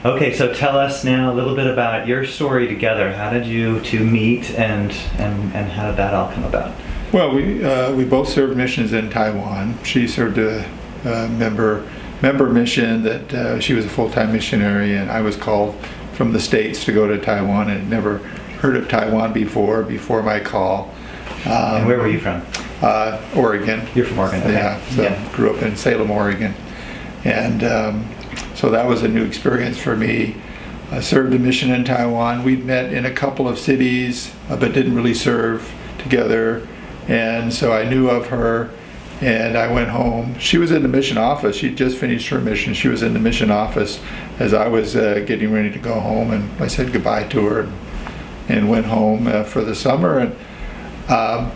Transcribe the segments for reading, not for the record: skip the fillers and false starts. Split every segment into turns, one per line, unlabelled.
Okay, so tell us now a little bit about your story together. How did you two meet, and how did that all come about?
Well, we both served missions in Taiwan. She served a member mission that she was a full-time missionary, and I was called from the States to go to Taiwan, and had never heard of Taiwan before my call.
And where were you from?
Oregon.
You're from Oregon. Okay.
Yeah, so grew up in Salem, Oregon, and so that was a new experience for me. I served a mission in Taiwan. We'd met in a couple of cities, but didn't really serve together, and so I knew of her. And I went home. She was in the mission office. She'd just finished her mission. She was in the mission office as I was getting ready to go home, and I said goodbye to her and went home for the summer. And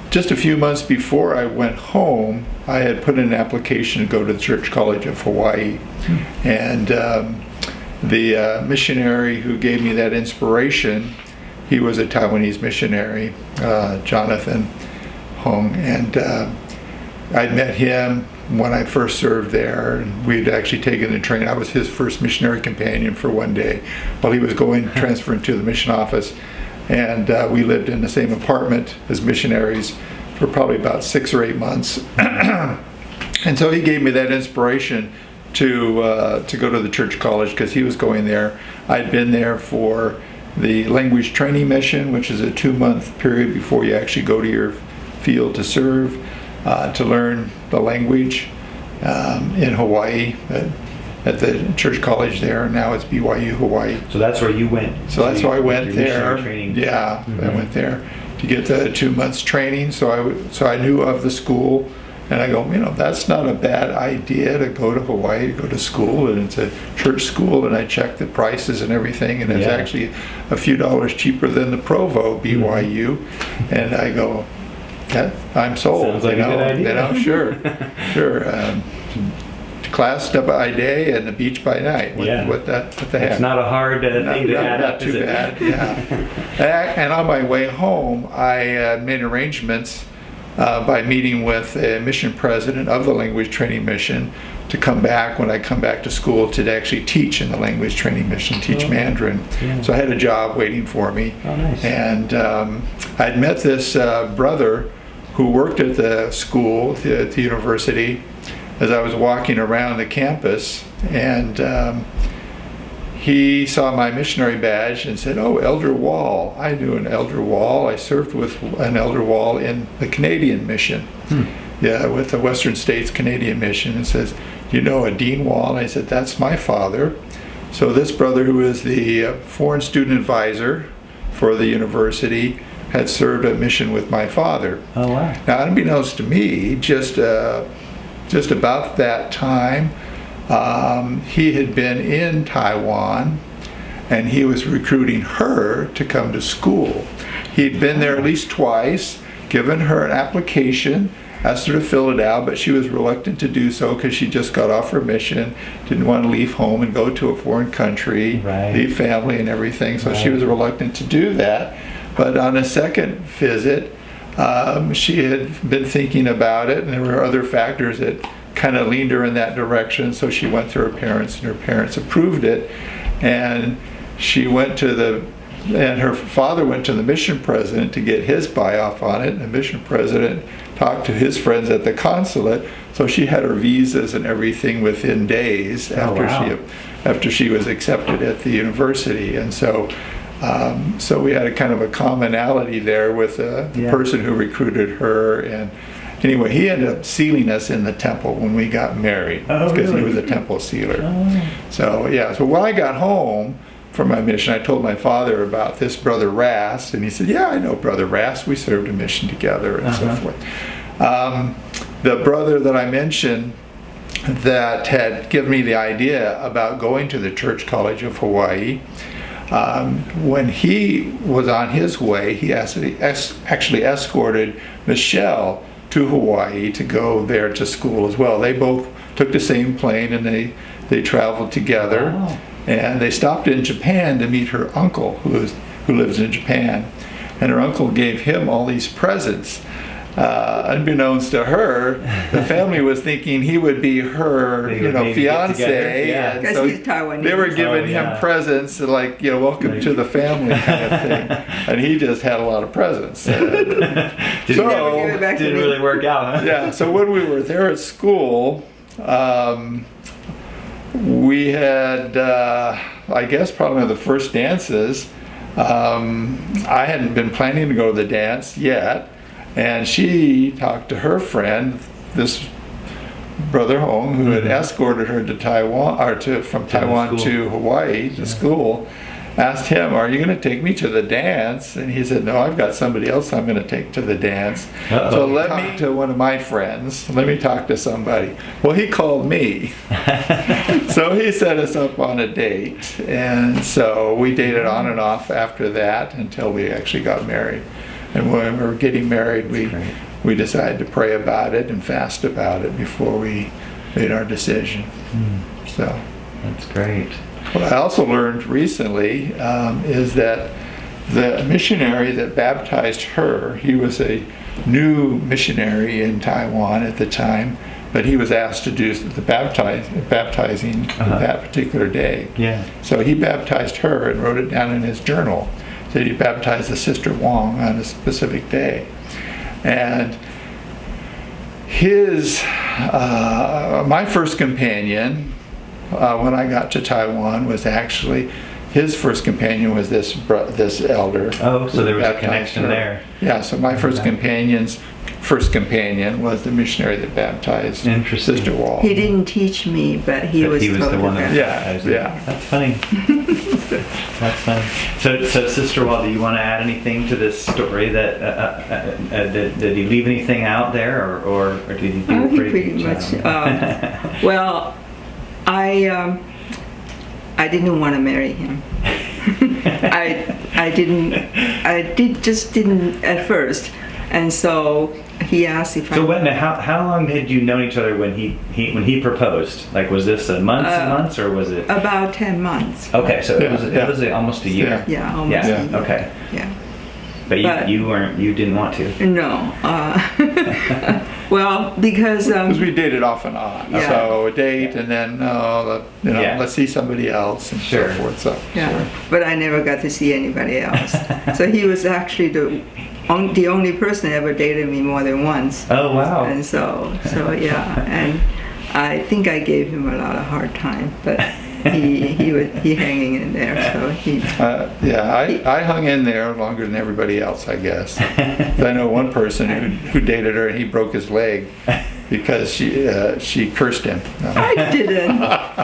just a few months before I went home, I had put in an application to go to the Church College of Hawaii. And the missionary who gave me that inspiration, he was a Taiwanese missionary, Jonathan Hong, and I'd met him when I first served there, and we'd actually taken the train. I was his first missionary companion for one day while he was transferring to the mission office, and we lived in the same apartment as missionaries for probably about 6 or 8 months. And so he gave me that inspiration to go to the church college because he was going there. I'd been there for the language training mission, which is a 2-month period before you actually go to your field to serve. To learn the language in Hawaii at the church college there. Now it's BYU Hawaii.
So that's where you went.
So that's why I went there.
Yeah,
I went there to get the 2 months training. So I knew of the school, and I go, that's not a bad idea to go to Hawaii, to go to school, and it's a church school. And I checked the prices and everything, and it's actually a few dollars cheaper than the Provo BYU. And I go, I'm sold.
Sounds like a good idea.
Sure. Class by day and the beach by night. What the heck?
It's not a hard thing to add up,
is it? Not too bad, yeah. And on my way home, I made arrangements by meeting with a mission president of the language training mission to come back when I come back to school to actually teach in the language training mission, teach Mandarin. Yeah. So I had a job waiting for me.
Oh, nice.
And I'd met this brother who worked at the school, at the university, as I was walking around the campus, and he saw my missionary badge and said, "Oh, Elder Wall." I knew an Elder Wall. I served with an Elder Wall in the Canadian mission. Yeah, with the Western States Canadian mission, and says, "You know a Dean Wall?" And I said, "That's my father." So this brother, who is the foreign student advisor for the university, had served a mission with my father.
Oh, wow.
Now, unbeknownst to me, just about that time, he had been in Taiwan, and he was recruiting her to come to school. He'd been there at least twice, given her an application, asked her to fill it out, but she was reluctant to do so because she just got off her mission, didn't want to leave home and go to a foreign country, leave family and everything, so she was reluctant to do that. But on a second visit, she had been thinking about it, and there were other factors that kind of leaned her in that direction, so she went to her parents, and her parents approved it. And she went to and her father went to the mission president to get his buy-off on it, and the mission president talked to his friends at the consulate, so she had her visas and everything within days after she was accepted at the university. And so we had a kind of a commonality there with the person who recruited her. And anyway, he ended up sealing us in the temple when we got married, because he was a temple sealer. So when I got home from my mission, I told my father about this brother Rast, and he said, "Yeah, I know Brother Rast. We served a mission together," and so forth. The brother that I mentioned that had given me the idea about going to the Church College of Hawaii, when he was on his way, he actually escorted Michelle to Hawaii to go there to school as well. They both took the same plane, and they traveled together. Wow. And they stopped in Japan to meet her uncle, who lives in Japan. And her uncle gave him all these presents. unbeknownst to her, the family was thinking he would be her,
They would maybe get
fiance.
together, yeah.
And
'Cause
so
he's Taiwanese.
they were giving
Oh,
him
yeah.
presents like, welcome to the family kind of thing. And he just had a lot of presents.
Didn't,
So-
Give it back to
didn't
me.
really work out, huh?
Yeah, so when we were there at school, we had, I guess, probably one of the first dances. I hadn't been planning to go to the dance yet, and she talked to her friend, this brother Hong, who had escorted her to Taiwan, or from Taiwan
school.
to Hawaii to school. Asked him, "Are you going to take me to the dance?" And he said, "No, I've got somebody else I'm going to take to the dance."
Uh-oh.
So let me to one of my friends. Let me talk to somebody. Well, he called me. So he set us up on a date. And so we dated on and off after that until we actually got married. And when we were getting married,
Great.
we decided to pray about it and fast about it before we made our decision. So.
That's great.
What I also learned recently is that the missionary that baptized her, he was a new missionary in Taiwan at the time, but he was asked to do the baptizing that particular day.
Yeah.
So he baptized her and wrote it down in his journal that he baptized the Sister Wong on a specific day. And my first companion when I got to Taiwan was actually his first companion was this elder.
Oh, so there was a
Baptized
connection
her.
there.
Yeah, so my first companion's first companion was the missionary that baptized
Interesting.
Sister Wall.
He didn't teach me, but he
But
was
he was the
totally
one that
baptized.
Yeah,
baptized
yeah.
you. That's funny. That's funny. So Sister Wall, do you want to add anything to this story? Did you leave anything out there, or did you do
Oh,
a
he
pretty
pretty
good
much.
job?
Well, I didn't want to marry him. I just didn't at first, and so he asked if
So how long had you known each other when he proposed? Like, was this a months, or was it?
About 10 months.
Okay, so
Yeah,
it was almost a year.
Yeah, almost.
Yeah.
a year.
Okay.
Yeah.
But
But-
you didn't want to.
No. Well, because
Because we dated off and on.
Yeah.
So a date and then,
Yeah.
let's see somebody else and
Sure.
so forth. So,
yeah,
sure.
but I never got to see anybody else. So he was actually the only person ever dated me more than once.
Oh wow.
And so yeah, and I think I gave him a lot of hard time, but he hanging in there. So he.
I hung in there longer than everybody else, I guess. I know one person who dated her and he broke his leg because she cursed him. No.
I didn't.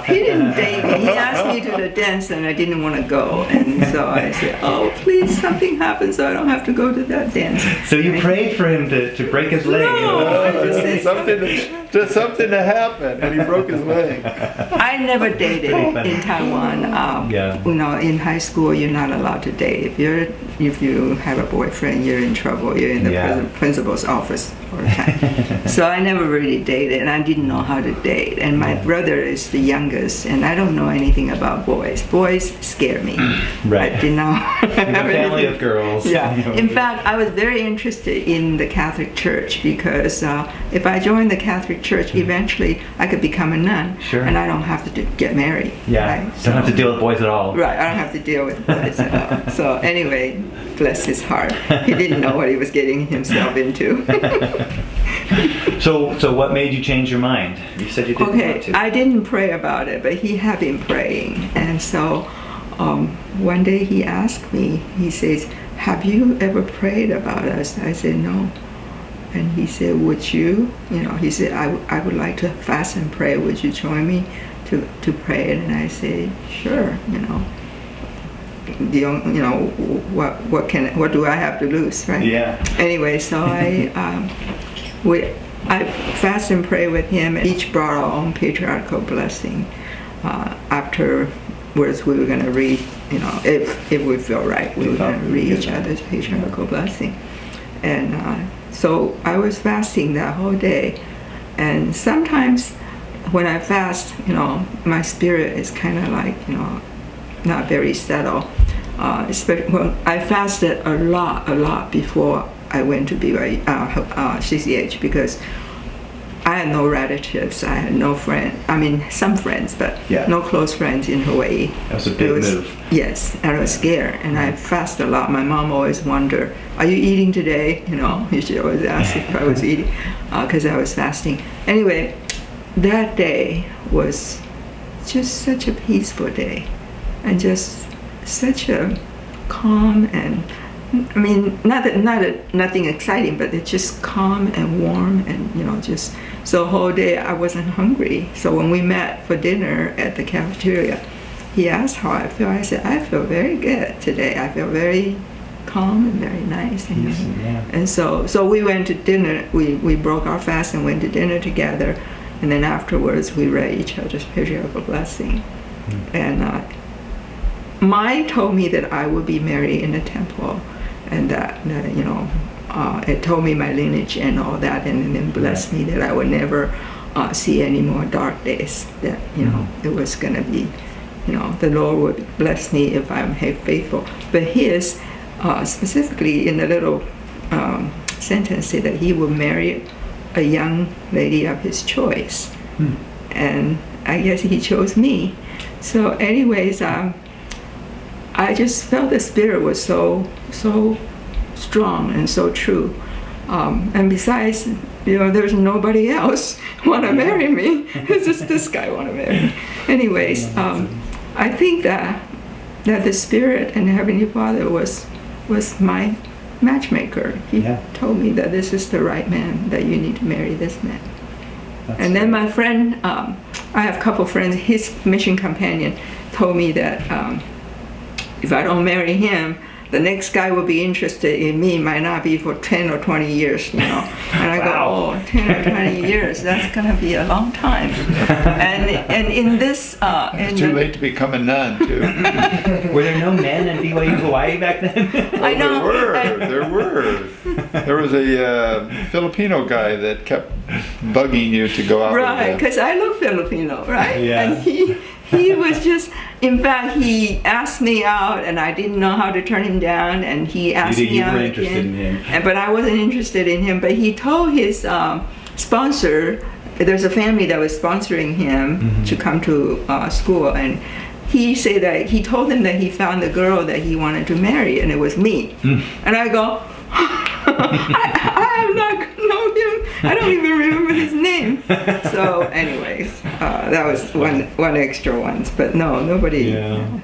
He didn't date me. He asked me to the dance and I didn't want to go. And so I said, "Oh, please, something happens so I don't have to go to that dance."
So you prayed for him to break his leg.
No, I just said
something to happen, and he broke his leg.
I never dated in Taiwan.
Yeah.
You know, in high school, you're not allowed to date. If you have a boyfriend, you're in trouble. You're in the
Yeah.
principal's office all the time. So I never really dated, and I didn't know how to date. And my brother is the youngest, and I don't know anything about boys. Boys scare me.
Right.
I did not.
In a family of girls.
Yeah. In fact, I was very interested in the Catholic Church because if I joined the Catholic Church, eventually I could become a nun.
Sure.
And I don't have to get married.
Yeah.
Right?
Don't have to deal with boys at all.
Right, I don't have to deal with boys at all. So anyway, bless his heart. He didn't know what he was getting himself into.
So what made you change your mind? You said you didn't want to.
I didn't pray about it, but he had been praying. And so one day he asked me, he says, "Have you ever prayed about us?" I said, "No." And he said, "Would you?" He said, I would like to fast and pray. Would you join me to pray?" And I said, "Sure." What do I have to lose, right?
Yeah.
Anyway, so I fast and pray with him. Each brought our own patriarchal blessing. Afterwards, we were going to read, if we feel right, we were going to read each other's patriarchal blessing. And so I was fasting that whole day. And sometimes when I fast, my spirit is kind of like, not very settled. Especially when I fasted a lot before I went to BYU, CCH, because I had no relatives. I had no friends. I mean, some friends, but
Yeah.
no close friends in Hawaii.
That was a big move.
Yes, and I was scared, and I fasted a lot. My mom always wondered, "Are you eating today?" You know, she always asked if I was eating, because I was fasting. Anyway, that day was just such a peaceful day, and just such a calm and, I mean, nothing exciting, but it's just calm and warm, and just, so the whole day I wasn't hungry. So when we met for dinner at the cafeteria, he asked how I feel. I said, I feel very good today. I feel very calm and very nice.
Yeah.
And so we went to dinner. We broke our fast and went to dinner together. And then afterwards, we read each other's picture of a blessing. And Mai told me that I would be married in a temple, and that it told me my lineage and all that, and then blessed me that I would never see any more dark days. That it was going to be, the Lord would bless me if I'm faithful. But his specifically in the little sentence said that he would marry a young lady of his choice, and I guess he chose me. So, anyways, I just felt the spirit was so strong and so true. And besides, there's nobody else want to marry me. It's just this guy want to marry me. Anyways, I think that the Spirit and Heavenly Father was my matchmaker. He told me that this is the right man, that you need to marry this man. And then my friend, I have a couple friends, his mission companion told me that if I don't marry him, the next guy will be interested in me might not be for 10 or 20 years, And I
Wow.
go, 10 or 20 years, that's going to be a long time. And in this...
It's too late to become a nun, too.
Were there no men in BYU Hawaii back then?
I know.
There were. There was a Filipino guy that kept bugging you to go out
Right,
with him.
because I look Filipino, right?
Yeah.
And he was just, in fact, he asked me out, and I didn't know how to turn him down, and he asked me
You
out
were
again.
interested in him.
But I wasn't interested in him. But he told his sponsor, there's a family that was sponsoring him to come to school, and he said that he told them that he found the girl that he wanted to marry, and it was me. And I go, I have not known him. I don't even remember his name. So, anyways, that was one extra ones. But no, nobody.
Yeah.